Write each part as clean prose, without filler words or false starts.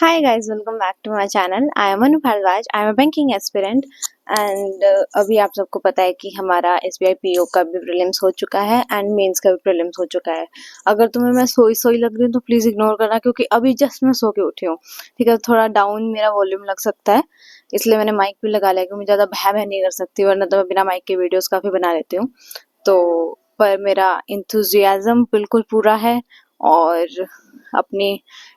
Hi guys, welcome back to my channel. I am Anu Bhardwaj. I am a banking aspirant and अभी आप सबको पता है कि हमारा SBI PO का भी प्रीलिम्स हो चुका है एंड मेंस का भी प्रीलिम्स हो चुका है। अगर तुम्हें मैं सोई सोई लग रही हूँ तो प्लीज़ इग्नोर करना, क्योंकि अभी जस्ट मैं सो के उठी हूँ। ठीक है, थोड़ा डाउन मेरा वॉल्यूम लग सकता है, इसलिए मैंने माइक भी लगा लिया, क्योंकि मैं ज़्यादा भै भै नहीं कर सकती, वरना तो मैं बिना माइक के वीडियोस काफ़ी बना लेती हूँ। तो पर मेरा इंथुजियाज्म बिल्कुल पूरा है और अपनी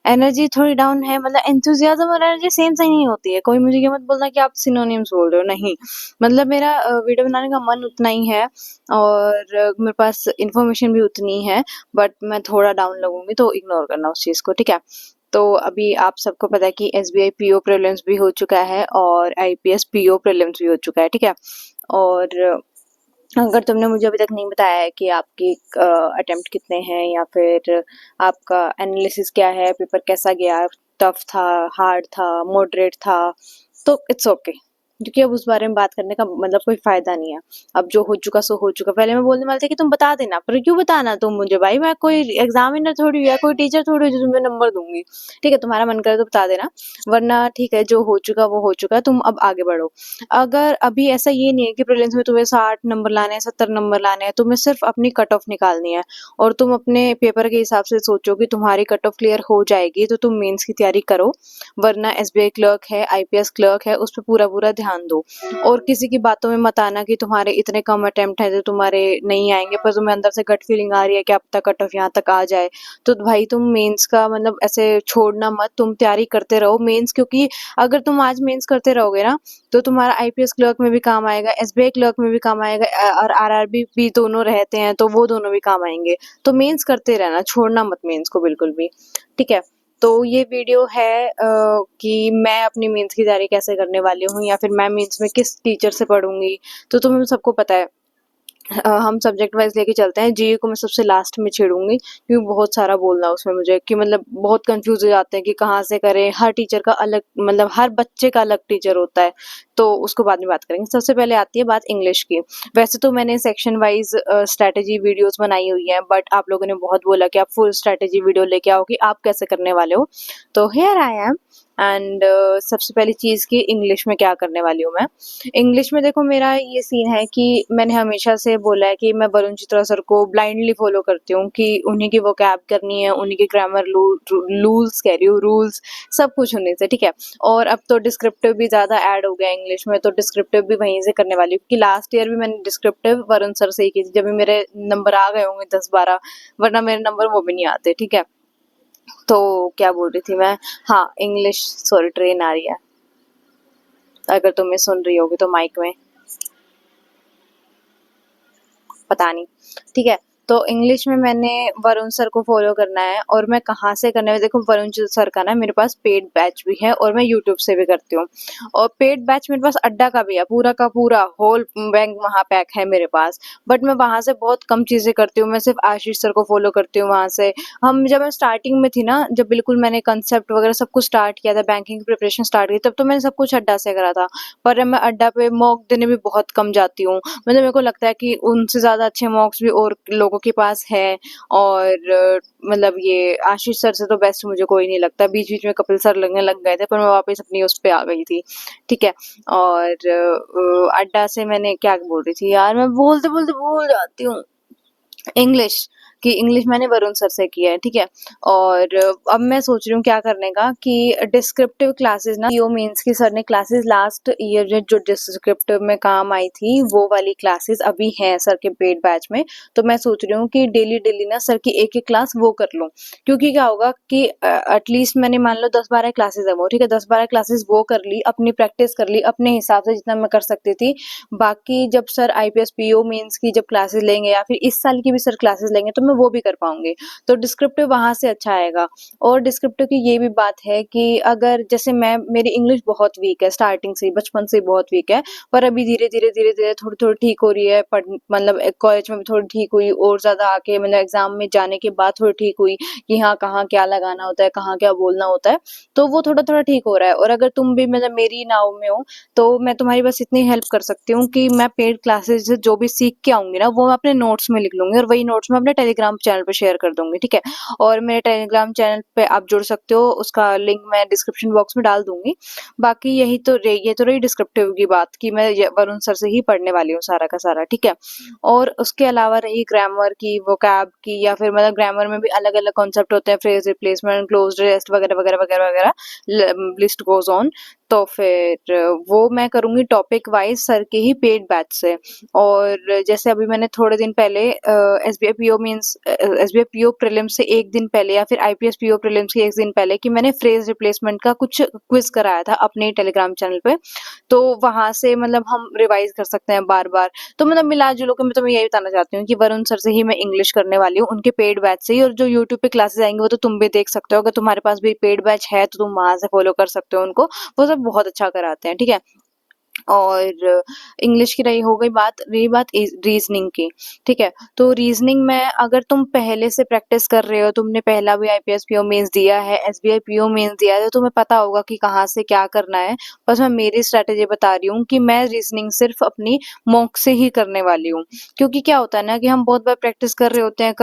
एनर्जी थोड़ी डाउन है। मतलब एंथुसियाज्म और एनर्जी सेम सही नहीं होती है। कोई मुझे ये मत बोलना कि आप सिनोनिम्स बोल रहे हो, नहीं। मतलब मेरा वीडियो बनाने का मन उतना ही है और मेरे पास इंफॉर्मेशन भी उतनी है, बट मैं थोड़ा डाउन लगूंगी तो इग्नोर करना उस चीज़ को, ठीक है। तो अभी आप सबको पता है कि SBI PO प्रीलिम्स भी हो चुका है और IPS PO प्रीलिम्स भी हो चुका है, ठीक है। और अगर तुमने मुझे अभी तक नहीं बताया है कि आपकी अटेम्प्ट कितने हैं या फिर आपका एनालिसिस क्या है, पेपर कैसा गया, टफ था, हार्ड था, मॉडरेट था, तो इट्स ओके, क्योंकि अब उस बारे में बात करने का मतलब कोई फायदा नहीं है। अब जो हो चुका सो हो चुका। पहले मैं बोलने वाली थी कि तुम बता देना, पर क्यों बताना तुम मुझे? भाई मैं कोई एग्जामिनर थोड़ी या कोई टीचर थोड़ी हूँ जो तुम्हें नंबर दूंगी। ठीक है, तुम्हारा मन करे तो बता देना, वरना ठीक है, जो हो चुका वो हो चुका, तुम अब आगे बढ़ो। अगर अभी ऐसा ये नहीं है कि प्रीलिम्स में तुम्हें 60 नंबर लाने हैं, 70 नंबर लाने हैं, तुम्हें सिर्फ अपनी कट ऑफ निकालनी है और तुम अपने पेपर के हिसाब से सोचो कि तुम्हारी कट ऑफ क्लियर हो जाएगी तो तुम मेंस की तैयारी करो, वरना SBI क्लर्क है, IPS क्लर्क है, उस पर पूरा पूरा ध्यान दो। और किसी की बातों में मत आना कि तुम्हारे इतने कम अटेम्प्ट हैं जो तुम्हारे नहीं आएंगे, पर तुम्हें अंदर से गट फीलिंग आ रही है कि अब तक कट ऑफ यहाँ तक आ जाए, तो भाई तुम मेंस का मतलब ऐसे छोड़ना मत, तुम तैयारी करते रहो मेंस, क्योंकि अगर तुम आज मेंस करते रहोगे ना तो तुम्हारा IPS क्लर्क में भी काम आएगा, SBI क्लर्क में भी काम आएगा, और RRB भी दोनों रहते हैं तो वो दोनों भी काम आएंगे। तो मेंस करते रहना, छोड़ना मत मेंस को बिल्कुल भी, ठीक है। तो ये वीडियो है कि मैं अपनी मेंस की तैयारी कैसे करने वाली हूँ या फिर मैं मेंस में किस टीचर से पढ़ूंगी। तो तुम्हें सबको पता है, हम सब्जेक्ट वाइज लेके चलते हैं। GE को मैं सबसे लास्ट में छेड़ूंगी, क्योंकि बहुत सारा बोलना उसमें मुझे, कि मतलब बहुत कंफ्यूज हो जाते हैं कि कहाँ से करें। हर टीचर का अलग, मतलब हर बच्चे का अलग टीचर होता है, तो उसको बाद में बात करेंगे। सबसे पहले आती है बात इंग्लिश की। वैसे तो मैंने सेक्शन वाइज स्ट्रैटेजी वीडियोस बनाई हुई है, बट आप लोगों ने बहुत बोला कि आप फुल स्ट्रैटेजी वीडियो लेके आओ कि आप कैसे करने वाले हो, तो हियर आई एम। एंड सबसे पहली चीज़ कि इंग्लिश में क्या करने वाली हूँ मैं। इंग्लिश में देखो, मेरा ये सीन है कि मैंने हमेशा से बोला है कि मैं वरुण चित्रा सर को ब्लाइंडली फॉलो करती हूँ, कि उन्हीं की वोकैब करनी है, उन्हीं के ग्रामर रूल्स कह रही हूँ, रूल्स सब कुछ उन्हीं से, ठीक है। और अब तो डिस्क्रिप्टिव भी ज़्यादा ऐड हो गया इंग्लिश में, तो डिस्क्रिप्टिव भी वहीं से करने वाली हूँ, क्योंकि लास्ट ईयर भी मैंने डिस्क्रिप्टिव वरुण सर से ही की थी, जब भी मेरे नंबर आ गए होंगे 10-12, वरना मेरे नंबर वो भी नहीं आते, ठीक है। तो क्या बोल रही थी मैं? हाँ, इंग्लिश, सॉरी ट्रेन आ रही है, अगर तुम्हें सुन रही होगी तो माइक में, पता नहीं, ठीक है। तो इंग्लिश में मैंने वरुण सर को फॉलो करना है, और मैं कहाँ से करने में, देखो वरुण सर का ना मेरे पास पेड बैच भी है और मैं यूट्यूब से भी करती हूँ। और पेड बैच मेरे पास अड्डा का भी है, पूरा का पूरा होल बैंक महापैक है मेरे पास, बट मैं वहां से बहुत कम चीजें करती हूँ। मैं सिर्फ आशीष सर को फॉलो करती हूँ वहां से। हम जब मैं स्टार्टिंग में थी ना, जब बिल्कुल मैंने कंसेप्ट वगैरह सब कुछ स्टार्ट किया था, बैंकिंग की प्रिपरेशन स्टार्ट की, तब तो मैंने सब कुछ अड्डा से करा था। पर मैं अड्डा पे मॉक देने भी बहुत कम जाती हूँ। मतलब मेरे को लगता है कि उनसे ज़्यादा अच्छे मॉक्स भी और लोगों के पास है। और मतलब ये आशीष सर से तो बेस्ट मुझे कोई नहीं लगता। बीच-बीच में कपिल सर लगने लग गए थे, पर मैं वापस अपनी उस पे आ गई थी, ठीक है। और अड्डा से मैंने क्या बोल रही थी यार, मैं बोलते-बोलते भूल जाती हूँ। इंग्लिश, कि इंग्लिश मैंने वरुण सर से किया है, ठीक है। और अब मैं सोच रही हूँ क्या करने का, कि डिस्क्रिप्टिव क्लासेस ना, PO मेंस की सर ने क्लासेस लास्ट ईयर जो डिस्क्रिप्टिव में काम आई थी, वो वाली क्लासेस अभी हैं सर के पेड बैच में। तो मैं सोच रही हूँ कि डेली डेली ना सर की एक एक क्लास वो कर लूँ, क्योंकि क्या होगा कि एटलीस्ट मैंने मान लो 10-12 क्लासेस है वो, ठीक है, 10-12 क्लासेस वो कर ली, अपनी प्रैक्टिस कर ली अपने हिसाब से जितना मैं कर सकती थी। बाकी जब सर IPS PO मेंस की जब क्लासेस लेंगे या फिर इस साल की भी सर क्लासेस लेंगे, तो मैं वो भी कर पाऊंगी। तो डिस्क्रिप्टिव वहां से अच्छा आएगा। और डिस्क्रिप्टिव की ये भी बात है कि अगर जैसे मैं, मेरी इंग्लिश बहुत वीक है, स्टार्टिंग से बचपन से बहुत वीक है, पर अभी धीरे धीरे थोड़ी थोड़ी ठीक हो रही है। मतलब कॉलेज में भी थोड़ी ठीक हुई, और ज्यादा आके मतलब एग्जाम में जाने के बाद थोड़ी ठीक हुई, कि हाँ कहाँ क्या लगाना होता है, कहाँ क्या बोलना होता है, तो वो थोड़ा थोड़ा ठीक हो रहा है। और अगर तुम भी मतलब मेरी नाव में हो, तो मैं तुम्हारी बस इतनी हेल्प कर सकती हूँ कि मैं पेड क्लासेस जो भी सीख के आऊंगी ना, वो मैं अपने नोट्स में लिख लूंगी, और वही नोट्स मैं अपने टेलीग्राम टेलीग्राम चैनल पे शेयर कर दूंगी, ठीक है। और मेरे टेलीग्राम चैनल पे आप जुड़ सकते हो, उसका लिंक मैं डिस्क्रिप्शन बॉक्स में डाल दूंगी। बाकी ये तो रही डिस्क्रिप्टिव की बात कि मैं वरुण सर से ही पढ़ने वाली हूँ सारा का सारा, ठीक है। और उसके अलावा रही ग्रामर की, वोकैब की, या फिर मतलब ग्रामर में भी अलग अलग कॉन्सेप्ट होते हैं, फ्रेज रिप्लेसमेंट, क्लोज्ड रेस्ट वगैरह वगैरह वगैरह वगैरह, लिस्ट गोज ऑन। तो फिर वो मैं करूंगी टॉपिक वाइज सर के ही पेड बैच से। और जैसे अभी मैंने थोड़े दिन पहले SBI PO means SBI PO prelims से एक दिन पहले या फिर आईपीएस पीओ प्रीलिम्स के एक दिन पहले कि मैंने फ्रेज रिप्लेसमेंट का कुछ क्विज कराया था अपने टेलीग्राम चैनल पे। तो वहां से मतलब हम रिवाइज कर सकते हैं बार बार। तो मतलब मिला जुलो के मैं तुम्हें यही बताना चाहती हूँ कि वरुण सर से ही मैं इंग्लिश करने वाली हूँ, उनके पेड बैच से ही। और जो यूट्यूब पे क्लासेस आएंगे वो तो तुम भी देख सकते हो, अगर तुम्हारे पास भी पेड बैच है तो तुम वहां से फॉलो कर सकते हो उनको, वो सब बहुत अच्छा कराते हैं, ठीक है। और इंग्लिश की रही बात रीजनिंग की, ठीक है। तो रीजनिंग में अगर तुम पहले से प्रैक्टिस कर रहे हो, तुमने पहला भी आईपीएस पीओ मेंस दिया है, एसबीआई पीओ मेंस दिया है, तो तुम्हें पता होगा कि कहाँ से क्या करना है। बस मैं मेरी स्ट्रेटेजी बता रही हूँ कि मैं रीजनिंग सिर्फ अपनी मॉक से ही करने वाली हूँ। क्योंकि क्या होता है ना कि हम बहुत बार प्रैक्टिस कर रहे होते हैं,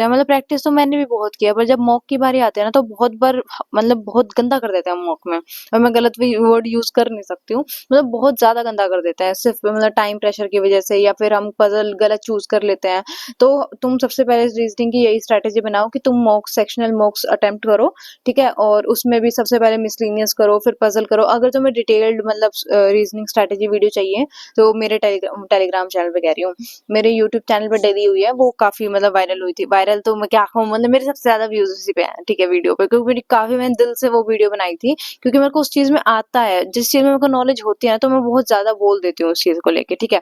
मतलब प्रैक्टिस तो मैंने भी बहुत किया, पर जब मॉक की बारी आती है ना तो बहुत बार मतलब बहुत गंदा कर देते हैं मॉक में। और मैं गलत भी वर्ड यूज कर नहीं सकती हूँ, मतलब बहुत ज्यादा गंदा कर देते हैं सिर्फ मतलब टाइम प्रेशर की वजह से, या फिर हम पजल गलत चूज कर लेते हैं। तो तुम सबसे पहले रीजनिंग की यही स्ट्रेटेजी बनाओ कि तुम मॉक सेक्शनल मॉक्स अटेम्प्ट करो, ठीक है। और उसमें भी सबसे पहले मिसलिनियस करो, फिर पजल करो। अगर तुम्हें डिटेल्ड मतलब रीजनिंग स्ट्रेटेजी वीडियो चाहिए तो मेरे टेलीग्राम चैनल पे कह रही हूँ, मेरे यूट्यूब चैनल पे डली हुई है, वो काफी मतलब वायरल हुई थी। वायरल तो मैं क्या कहूँ, मतलब मेरे सबसे ज्यादा व्यूज उसी पे हैं, ठीक है, वीडियो पे, क्योंकि मेरी काफी मैंने दिल से वो वीडियो बनाई थी। क्योंकि मेरे को उस चीज में आता है, जिस चीज में मेरे को नॉलेज होती है ना, तो मैं बहुत ज्यादा बोल देती हूँ उस चीज को लेके, ठीक है।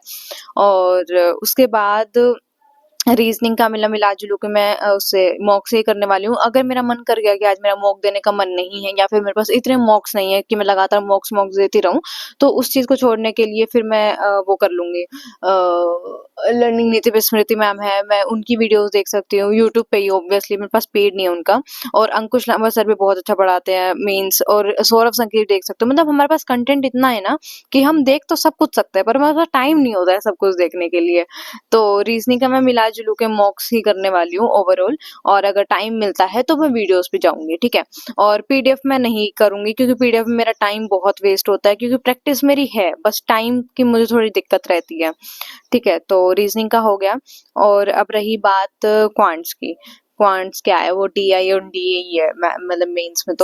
और उसके बाद रीजनिंग का मिला जुलू के मैं उससे मॉक से ही करने वाली हूँ। अगर मेरा मन कर गया कि आज मेरा मॉक देने का मन नहीं है, या फिर मेरे पास इतने मॉक्स नहीं है कि मैं लगातार मॉक्स देती रहूं, तो उस चीज को छोड़ने के लिए फिर मैं वो कर लूंगी। लर्निंग नीति पे स्मृति मैम है, मैं उनकी वीडियोस देख सकती हूँ यूट्यूब पे ही, ऑब्वियसली मेरे पास पेड नहीं है उनका। और अंकुश लांबा सर भी बहुत अच्छा पढ़ाते हैं मेंस, और सौरभ संकेत देख सकते हो। मतलब हमारे पास कंटेंट इतना है ना कि हम देख तो सब कुछ सकते हैं, पर हमारे पास टाइम नहीं होता है सब कुछ देखने के लिए। तो रीजनिंग का मैं मिला जुलू के मॉक्स ही करने वाली हूँ ओवरऑल। और अगर टाइम मिलता है तो मैं वीडियोस पे जाऊंगी, ठीक है। और पीडीएफ मैं नहीं करूंगी, क्योंकि पीडीएफ में मेरा टाइम बहुत वेस्ट होता है, क्योंकि प्रैक्टिस मेरी है, बस टाइम की मुझे थोड़ी दिक्कत रहती है, ठीक है। तो रीजनिंग का हो गया। और अब रही बात क्वांट्स की। क्वांट्स क्या है, वो टीआई और डीए ही है मतलब मेंस में।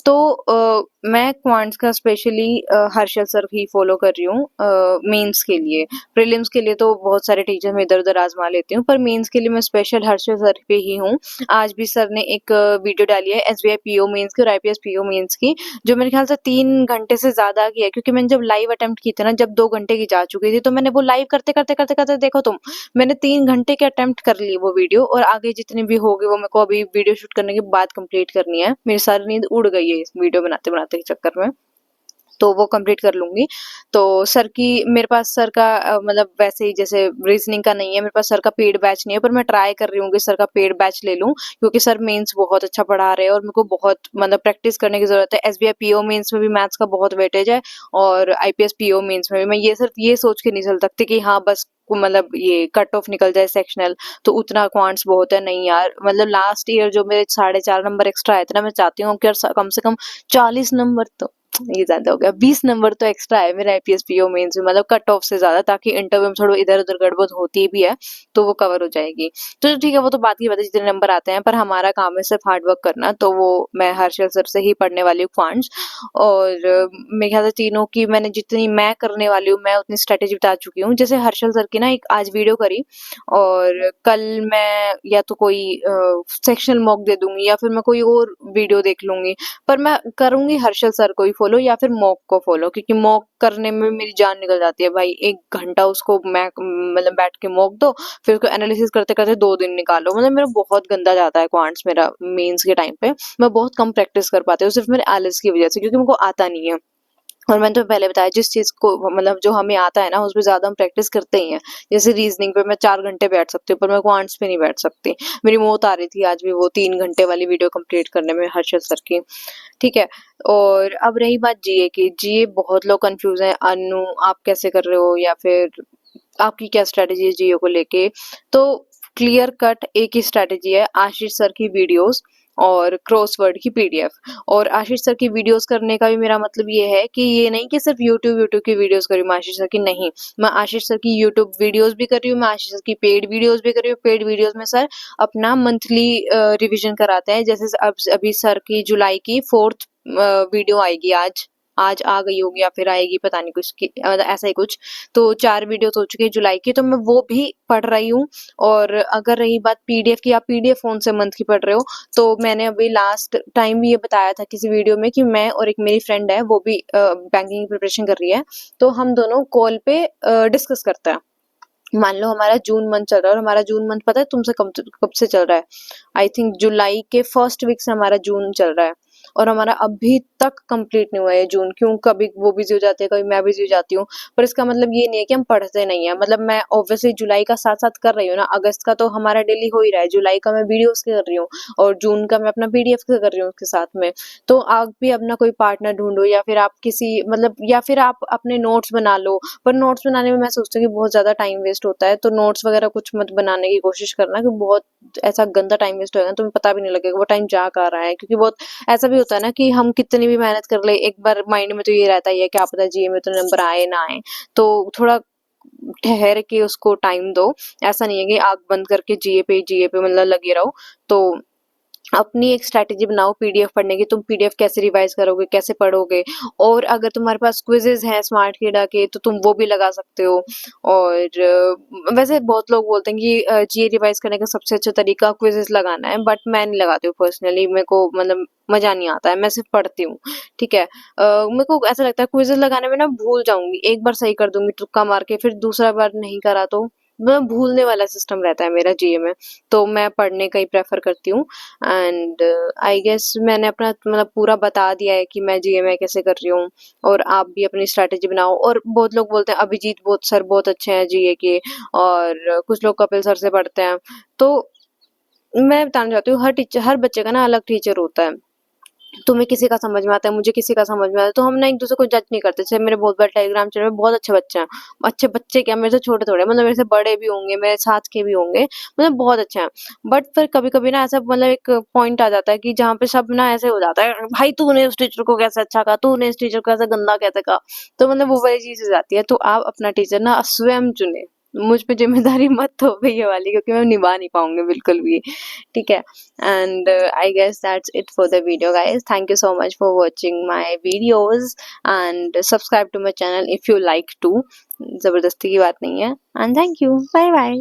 तो मैं क्वांट्स का स्पेशली हर्षल सर ही फॉलो कर रही हूँ मेंस के लिए। प्रीलिम्स के लिए तो बहुत सारे टीचर मैं इधर उधर आजमा लेती हूँ, पर मेंस के लिए मैं स्पेशल हर्षल सर पे ही हूँ। आज भी सर ने एक वीडियो डाली है एसबीआई पीओ मेंस की और आईपीएस पीओ मेंस की, जो मेरे ख्याल से 3 घंटे से ज्यादा की है। क्योंकि मैंने जब लाइव अटेम्प्ट की थी ना, जब 2 घंटे की जा चुकी थी, तो मैंने वो लाइव करते करते करते करते देखो तुम, मैंने 3 घंटे के अटेम्प्ट कर ली वो वीडियो। और आगे जितनी भी होगी वो मेरे को अभी वीडियो शूट करने के बाद कंप्लीट करनी है। मेरी सारी नींद उड़ गई है इस वीडियो बनाते बनाते के चक्कर में, तो वो कंप्लीट कर लूंगी। तो सर की मेरे पास सर का मतलब वैसे ही जैसे रीजनिंग का नहीं है मेरे पास, सर का पेड बैच नहीं है, पर मैं ट्राई कर रही हूँ कि सर का पेड बैच ले लूं, क्योंकि सर मेंस बहुत अच्छा पढ़ा रहे हैं और मेरे को बहुत मतलब प्रैक्टिस करने की जरूरत है। एसबीआई पीओ मेंस में भी मैथ्स का बहुत वेटेज है, और आईपीएस पीओ मेंस में भी। मैं ये सिर्फ ये सोच के नहीं चल सकती कि हाँ बस मतलब ये कट ऑफ निकल जाए सेक्शनल तो उतना क्वांट्स बहुत है, नहीं यार। मतलब लास्ट ईयर जो मेरे 4.5 नंबर एक्स्ट्रा आए थे ना, मैं चाहती हूँ कि यार कम से कम 40 नंबर तो, ये ज्यादा हो गया, 20 नंबर तो एक्स्ट्रा है मेरे आईपीएस पीओ मेंस में, मतलब कट ऑफ से ज्यादा, ताकि इंटरव्यू में थोड़ा इधर उधर गड़बड़ होती भी है तो वो कवर हो जाएगी। तो ठीक है, वो तो बात की बात है जितने नंबर आते हैं, पर हमारा काम है सिर्फ हार्ड वर्क करना। तो वो मैं हर्षल सर से ही पढ़ने वाली हूँ क्वांट्स। और मेरे ख्याल से तीनों की मैंने जितनी मैं करने वाली हूँ मैं उतनी स्ट्रेटेजी बता चुकी हूँ। जैसे हर्षल सर की ना एक आज वीडियो करी, और कल मैं या तो कोई सेक्शनल मॉक दे दूंगी, या फिर मैं कोई और वीडियो देख लूंगी। पर मैं करूंगी हर्षल सर को ही फॉलो, या फिर मॉक को फॉलो, क्योंकि मॉक करने में मेरी जान निकल जाती है भाई। 1 घंटा उसको मैं मतलब बैठ के मॉक दो, फिर उसको एनालिसिस करते करते 2 दिन निकालो। मतलब मेरा बहुत गंदा जाता है क्वांट्स मेरा मेंस के टाइम पे। मैं बहुत कम प्रैक्टिस कर पाती हूँ, सिर्फ मेरे आलस की वजह से, क्योंकि मेरे को आता नहीं है। और मैंने तो पहले बताया जिस चीज को मतलब जो हमें आता है ना उसपे ज्यादा हम प्रैक्टिस करते ही हैं। जैसे रीजनिंग पे मैं 4 घंटे बैठ सकती हूँ, पर मैं क्वांट्स पे नहीं बैठ सकती। मेरी मौत आ रही थी आज भी वो 3 घंटे वाली वीडियो कंप्लीट करने में हर्षद सर की, ठीक है। और अब रही बात जीए की। जीए बहुत लोग कंफ्यूज हैं, अनु आप कैसे कर रहे हो, या फिर आपकी क्या स्ट्रेटेजी है जीए को लेके। तो क्लियर कट एक ही स्ट्रैटेजी है, आशीष सर की वीडियोस और क्रॉसवर्ड की पीडीएफ। और आशीष सर की वीडियोस करने का भी मेरा मतलब ये है कि ये नहीं कि सिर्फ यूट्यूब की वीडियोस कर रही हूँ मैं आशीष सर की, नहीं, मैं आशीष सर की यूट्यूब वीडियोस भी कर रही हूँ, मैं आशीष सर की पेड वीडियोस भी कर रही हूँ। पेड वीडियोस में सर अपना मंथली रिवीजन कराते हैं, जैसे अब अभी सर की जुलाई की 4th वीडियो आएगी, आज आ गई होगी या फिर आएगी, पता नहीं कुछ मतलब ऐसा ही कुछ। तो 4 वीडियोस हो चुकी है जुलाई की, तो मैं वो भी पढ़ रही हूँ। और अगर रही बात पीडीएफ की, आप पीडीएफ फोन से मंथ की पढ़ रहे हो, तो मैंने अभी लास्ट टाइम भी ये बताया था किसी वीडियो में कि मैं और एक मेरी फ्रेंड है, वो भी बैंकिंग की प्रिपरेशन कर रही है, तो हम दोनों कॉल पे डिस्कस करते हैं। मान लो हमारा जून मंथ चल रहा है, और हमारा जून मंथ पता है तुमसे कब से चल रहा है? आई थिंक जुलाई के फर्स्ट वीक से हमारा जून चल रहा है, और हमारा अभी तक कंप्लीट नहीं हुआ है जून। क्यों? कभी वो बिजी हो जाते हैं, कभी मैं बिजी हो जाती हूँ, पर इसका मतलब ये नहीं है कि हम पढ़ते नहीं है। मतलब मैं ऑब्वियसली जुलाई का साथ साथ कर रही हूँ ना, अगस्त का तो हमारा डेली हो ही रहा है, जुलाई का मैं वीडियोस कर रही हूँ, और जून का मैं अपना पीडीएफ कर रही हूँ उसके साथ में। तो आप भी अपना कोई पार्टनर ढूंढो, या फिर आप किसी मतलब, या फिर आप अपने नोट्स बना लो। पर नोट्स बनाने में मैं सोचती हूँ कि बहुत ज़्यादा टाइम वेस्ट होता है, तो नोट्स वगैरह कुछ मत बनाने की कोशिश करना, कि बहुत ऐसा गंदा टाइम वेस्ट होगा, तुम्हें पता भी नहीं लगेगा वो टाइम जा कहाँ रहा है। क्योंकि बहुत ऐसा भी होता है ना कि हम कितनी भी मेहनत कर ले, एक बार माइंड में तो ये रहता ही है, क्या पता जीए में तो नंबर आए ना आए। तो थोड़ा ठहर के उसको टाइम दो। ऐसा नहीं है कि आग बंद करके जीए पे मतलब लगे रहो। तो अपनी एक स्ट्रैटेजी बनाओ पीडीएफ पढ़ने की, तुम पीडीएफ कैसे रिवाइज करोगे, कैसे पढ़ोगे। और अगर तुम्हारे पास क्विजेज हैं स्मार्ट किडा के, तो तुम वो भी लगा सकते हो। और वैसे बहुत लोग बोलते हैं कि जीए रिवाइज करने का सबसे अच्छा तरीका क्विजेज लगाना है, बट मैं नहीं लगाती हूँ पर्सनली, मेरे को मतलब मजा नहीं आता है, मैं सिर्फ पढ़ती हूँ। ठीक है, मेरे को ऐसा लगता है क्विजेज लगाने में ना भूल जाऊंगी, एक बार सही कर दूंगी तुक्का मार के, फिर दूसरा बार नहीं करा तो मैं भूलने वाला सिस्टम रहता है मेरा जीए में। तो मैं पढ़ने का ही प्रेफर करती हूँ। एंड आई गेस मैंने अपना मतलब पूरा बता दिया है कि मैं जीएमए कैसे कर रही हूँ। और आप भी अपनी स्ट्रैटेजी बनाओ। और बहुत लोग बोलते हैं अभिजीत बहुत सर बहुत अच्छे हैं जीए के, और कुछ लोग कपिल सर से पढ़ते हैं। तो मैं बताना चाहती हूँ, हर बच्चे का ना अलग टीचर होता है। तुम्हें किसी का समझ में आता है, मुझे किसी का समझ में आता है, तो हम ना एक दूसरे को जज नहीं करते। जैसे मेरे बहुत बड़े टेलीग्राम चैनल में बहुत अच्छे बच्चे हैं, अच्छे बच्चे क्या, मेरे से छोटे थोड़े, मतलब मेरे से बड़े भी होंगे, मेरे साथ के भी होंगे, मतलब बहुत अच्छे हैं। बट फिर कभी कभी ना ऐसा मतलब एक पॉइंट आ जाता है कि जहाँ पे सब ना ऐसे हो जाता है, भाई तूने उस टीचर को कैसे अच्छा कहा, तूने इस टीचर को कैसे गंदा कैसे कहा। तो मतलब वो वाली चीज हो जाती है। तो आप अपना टीचर ना स्वयं चुने, मुझ पे जिम्मेदारी मत थोपो ये वाली, क्योंकि मैं निभा नहीं पाऊंगी बिल्कुल भी। ठीक है, and I guess that's it for the video, guys. Thank you so much for watching my videos, and subscribe to my channel if you like to। जबरदस्ती की बात नहीं है। And thank you, bye bye।